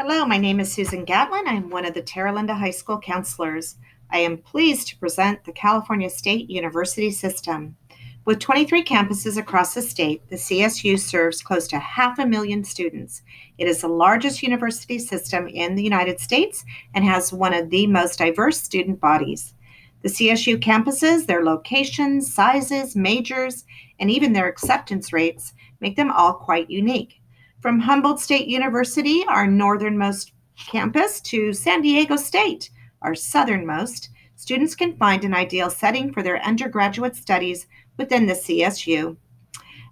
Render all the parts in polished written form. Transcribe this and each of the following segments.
Hello, my name is Susan Gatlin. I'm one of the Terra Linda High School counselors. I am pleased to present the California State University System. With 23 campuses across the state, the CSU serves close to 500,000 students. It is the largest university system in the United States and has one of the most diverse student bodies. The CSU campuses, their locations, sizes, majors, and even their acceptance rates make them all quite unique. From Humboldt State University, our northernmost campus, to San Diego State, our southernmost, students can find an ideal setting for their undergraduate studies within the CSU.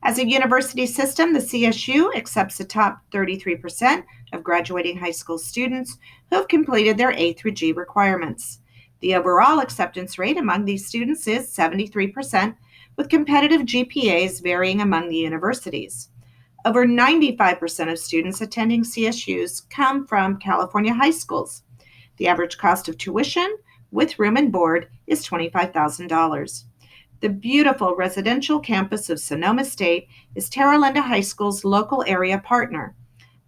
As a university system, the CSU accepts the top 33% of graduating high school students who have completed their A through G requirements. The overall acceptance rate among these students is 73%, with competitive GPAs varying among the universities. Over 95% of students attending CSUs come from California high schools. The average cost of tuition with room and board is $25,000. The beautiful residential campus of Sonoma State is Terra Linda High School's local area partner.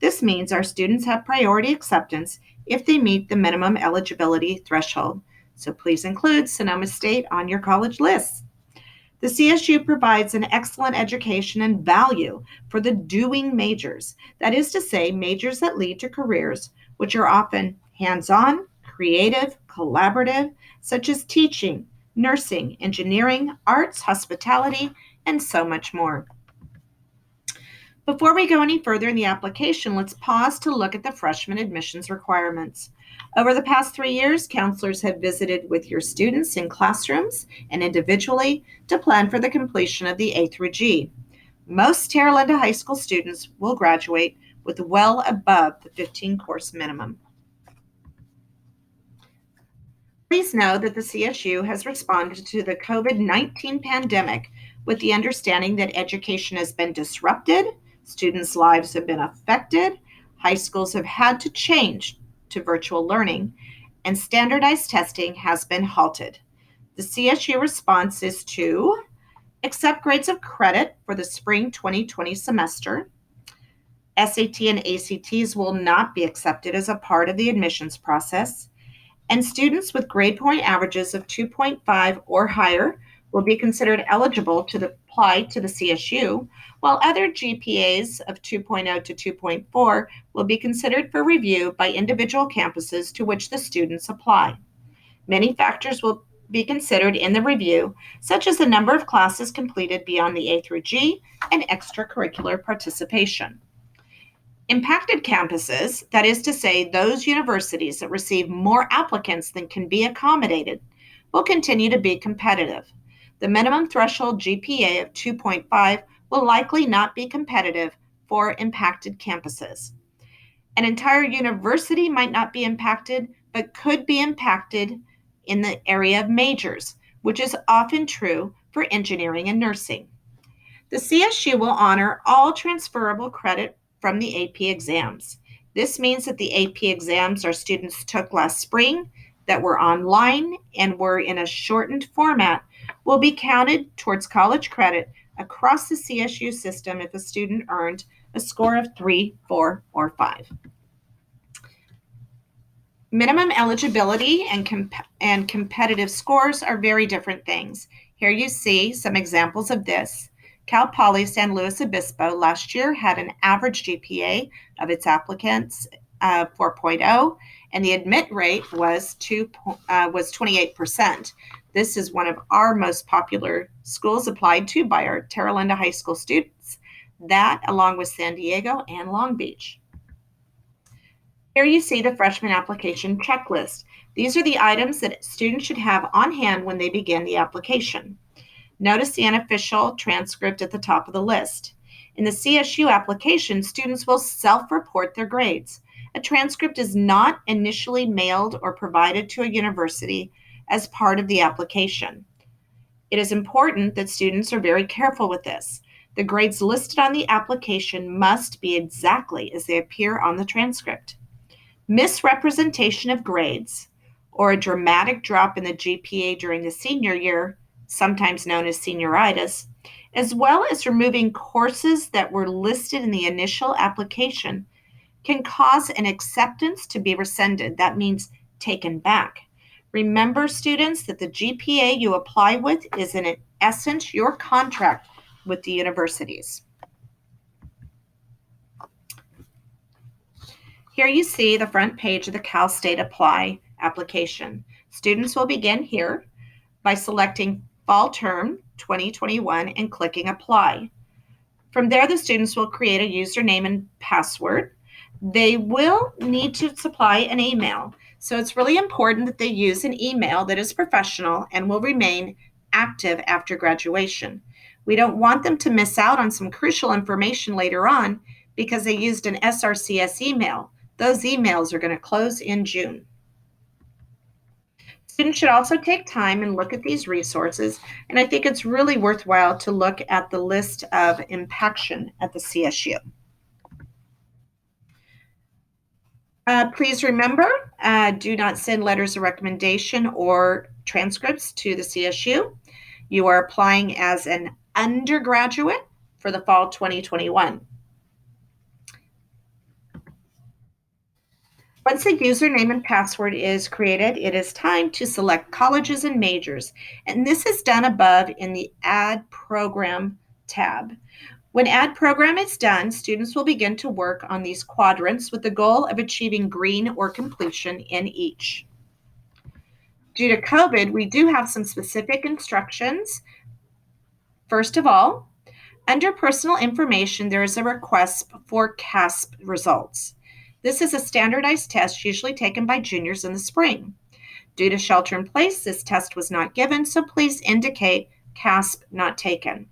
This means our students have priority acceptance if they meet the minimum eligibility threshold. So please include Sonoma State on your college list. The CSU provides an excellent education and value for the doing majors. That is to say, majors that lead to careers which are often hands-on, creative, collaborative, such as teaching, nursing, engineering, arts, hospitality, and so much more. Before we go any further in the application, let's pause to look at the freshman admissions requirements. Over the past 3 years, counselors have visited with your students in classrooms and individually to plan for the completion of the A through G. Most Terra Linda High School students will graduate with well above the 15 course minimum. Please know that the CSU has responded to the COVID-19 pandemic with the understanding that education has been disrupted, students' lives have been affected, high schools have had to change to virtual learning, and standardized testing has been halted. The CSU response is to accept grades of credit for the spring 2020 semester. SAT and ACTs will not be accepted as a part of the admissions process, and students with grade point averages of 2.5 or higher will be considered eligible to apply to the CSU, while other GPAs of 2.0 to 2.4 will be considered for review by individual campuses to which the students apply. Many factors will be considered in the review, such as the number of classes completed beyond the A through G and extracurricular participation. Impacted campuses, that is to say, those universities that receive more applicants than can be accommodated, will continue to be competitive. The minimum threshold GPA of 2.5 will likely not be competitive for impacted campuses. An entire university might not be impacted, but could be impacted in the area of majors, which is often true for engineering and nursing. The CSU will honor all transferable credit from the AP exams. This means that the AP exams our students took last spring that were online and were in a shortened format will be counted towards college credit across the CSU system if a student earned a score of 3, 4, or 5. Minimum eligibility and competitive scores are very different things. Here you see some examples of this. Cal Poly San Luis Obispo last year had an average GPA of its applicants 4.0, and the admit rate was 28%. This is one of our most popular schools applied to by our Terra Linda High School students, that along with San Diego and Long Beach. Here you see the freshman application checklist. These are the items that students should have on hand when they begin the application. Notice the unofficial transcript at the top of the list. In the CSU application, students will self-report their grades. A transcript is not initially mailed or provided to a university as part of the application. It is important that students are very careful with this. The grades listed on the application must be exactly as they appear on the transcript. Misrepresentation of grades, or a dramatic drop in the GPA during the senior year, sometimes known as senioritis, as well as removing courses that were listed in the initial application, can cause an acceptance to be rescinded. That means taken back. Remember, students, that the GPA you apply with is in essence your contract with the universities. Here you see the front page of the Cal State Apply application. Students will begin here by selecting Fall Term 2021 and clicking Apply. From there, the students will create a username and password. They will need to supply an email. So it's really important that they use an email that is professional and will remain active after graduation. We don't want them to miss out on some crucial information later on because they used an SRCS email. Those emails are going to close in June. Students should also take time and look at these resources, and I think it's really worthwhile to look at the list of impaction at the CSU. Please remember, do not send letters of recommendation or transcripts to the CSU. You are applying as an undergraduate for the fall 2021. Once the username and password is created, it is time to select colleges and majors, and this is done above in the Add Program tab. When Add Program is done, students will begin to work on these quadrants with the goal of achieving green or completion in each. Due to COVID, we do have some specific instructions. First of all, under personal information, there is a request for CASP results. This is a standardized test usually taken by juniors in the spring. Due to shelter in place, this test was not given, so please indicate CASP not taken.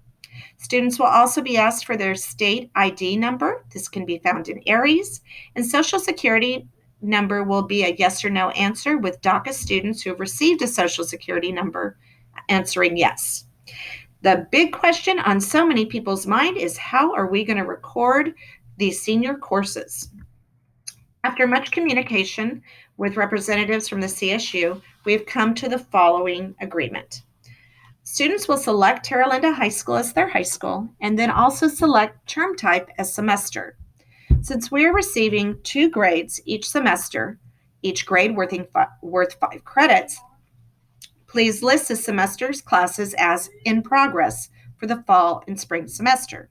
Students will also be asked for their state ID number. This can be found in ARIES, and Social Security number will be a yes or no answer, with DACA students who have received a Social Security number answering yes. The big question on so many people's mind is, how are we going to record these senior courses? After much communication with representatives from the CSU, we have come to the following agreement. Students will select Terra Linda High School as their high school and then also select term type as semester. Since we are receiving 2 grades each semester, each grade worth 5 credits, please list the semester's classes as in progress for the fall and spring semester.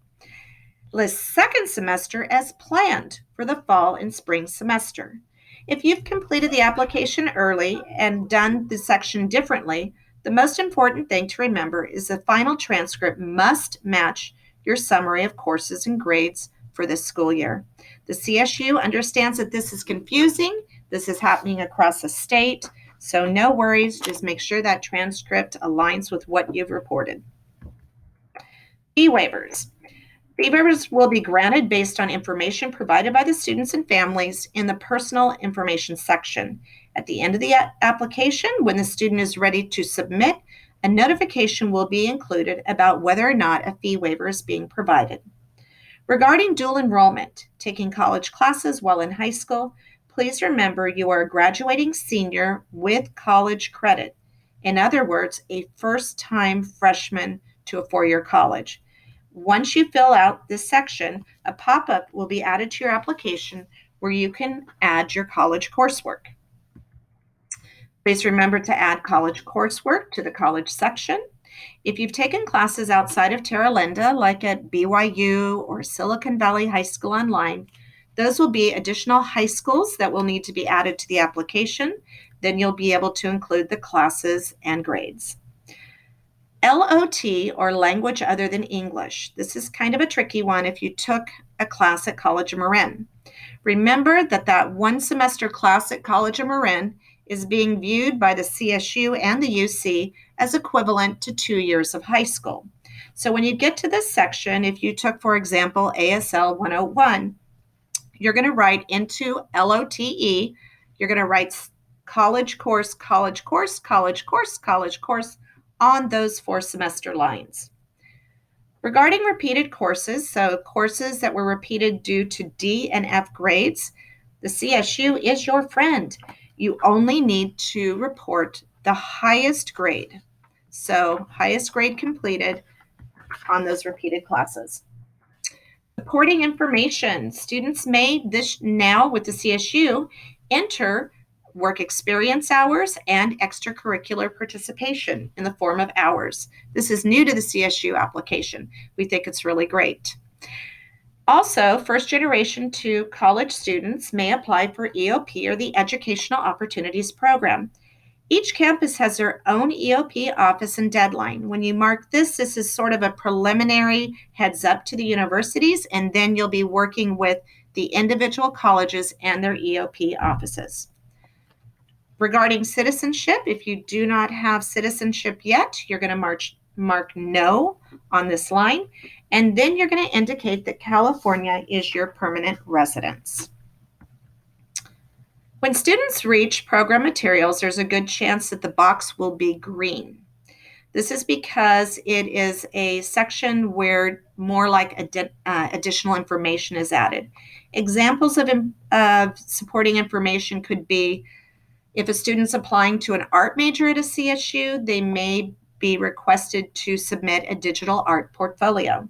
List second semester as planned for the fall and spring semester. If you've completed the application early and done the section differently, the most important thing to remember is the final transcript must match your summary of courses and grades for this school year. The CSU understands that this is confusing. This is happening across the state, so no worries. Just make sure that transcript aligns with what you've reported. Fee waivers. Fee waivers will be granted based on information provided by the students and families in the personal information section. At the end of the application, when the student is ready to submit, a notification will be included about whether or not a fee waiver is being provided. Regarding dual enrollment, taking college classes while in high school, please remember you are a graduating senior with college credit. In other words, a first-time freshman to a 4-year college. Once you fill out this section, a pop-up will be added to your application where you can add your college coursework. Please remember to add college coursework to the college section. If you've taken classes outside of Terra Linda, like at BYU or Silicon Valley High School online, those will be additional high schools that will need to be added to the application. Then you'll be able to include the classes and grades. LOT, or language other than English. This is kind of a tricky one if you took a class at College of Marin. Remember that 1 semester class at College of Marin is being viewed by the CSU and the UC as equivalent to 2 years of high school. So when you get to this section, if you took, for example, ASL 101, you're going to write into LOTE, you're going to write college course, college course, college course, college course on those 4 semester lines. Regarding repeated courses, so courses that were repeated due to D and F grades, the CSU is your friend. You only need to report the highest grade. So highest grade completed on those repeated classes. Supporting information. Students may this now with the CSU enter work experience hours and extracurricular participation in the form of hours. This is new to the CSU application. We think it's really great. Also, first generation to college students may apply for EOP or the Educational Opportunities Program. Each campus has their own EOP office and deadline. When you mark this, this is sort of a preliminary heads up to the universities, and then you'll be working with the individual colleges and their EOP offices. Regarding citizenship, if you do not have citizenship yet, you're going to mark no on this line, and then you're going to indicate that California is your permanent residence. When students reach program materials, there's a good chance that the box will be green. This is because it is a section where more like additional information is added. Examples of supporting information could be if a student's applying to an art major at a CSU, they may be requested to submit a digital art portfolio.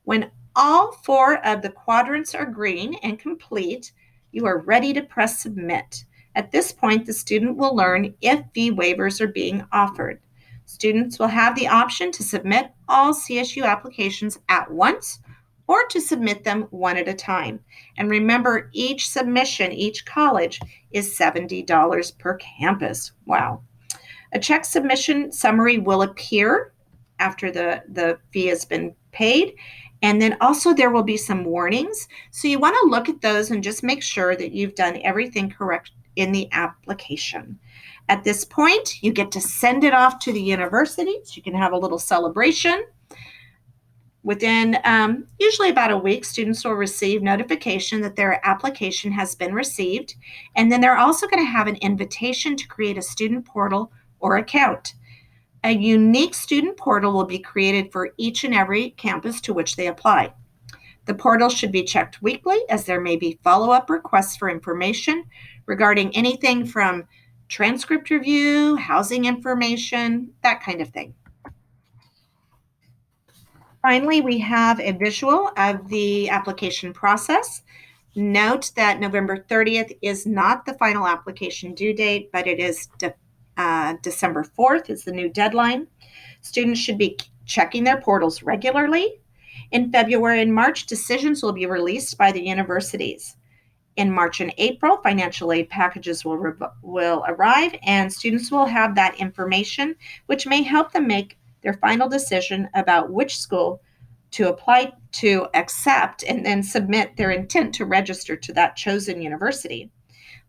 When all 4 of the quadrants are green and complete, you are ready to press submit. At this point, the student will learn if fee waivers are being offered. Students will have the option to submit all CSU applications at once or to submit them one at a time. And remember, each submission, each college is $70 per campus. Wow. A check submission summary will appear after the fee has been paid. And then also there will be some warnings. So you want to look at those and just make sure that you've done everything correct in the application. At this point, you get to send it off to the university so you can have a little celebration. Within usually about a week, students will receive notification that their application has been received. And then they're also going to have an invitation to create a student portal or account. A unique student portal will be created for each and every campus to which they apply. The portal should be checked weekly as there may be follow-up requests for information regarding anything from transcript review, housing information, that kind of thing. Finally, we have a visual of the application process. Note that November 30th is not the final application due date, but it is December 4th is the new deadline. Students should be checking their portals regularly. In February and March, decisions will be released by the universities. In March and April, financial aid packages will arrive, and students will have that information, which may help them make their final decision about which school to apply to, accept, and then submit their intent to register to that chosen university.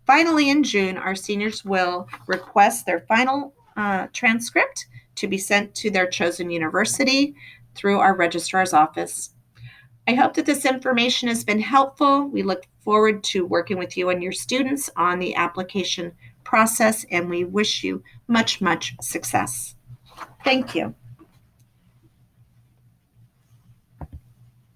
Finally, in June, our seniors will request their final transcript to be sent to their chosen university through our registrar's office. I hope that this information has been helpful. We look forward to working with you and your students on the application process, and we wish you much, much success. Thank you.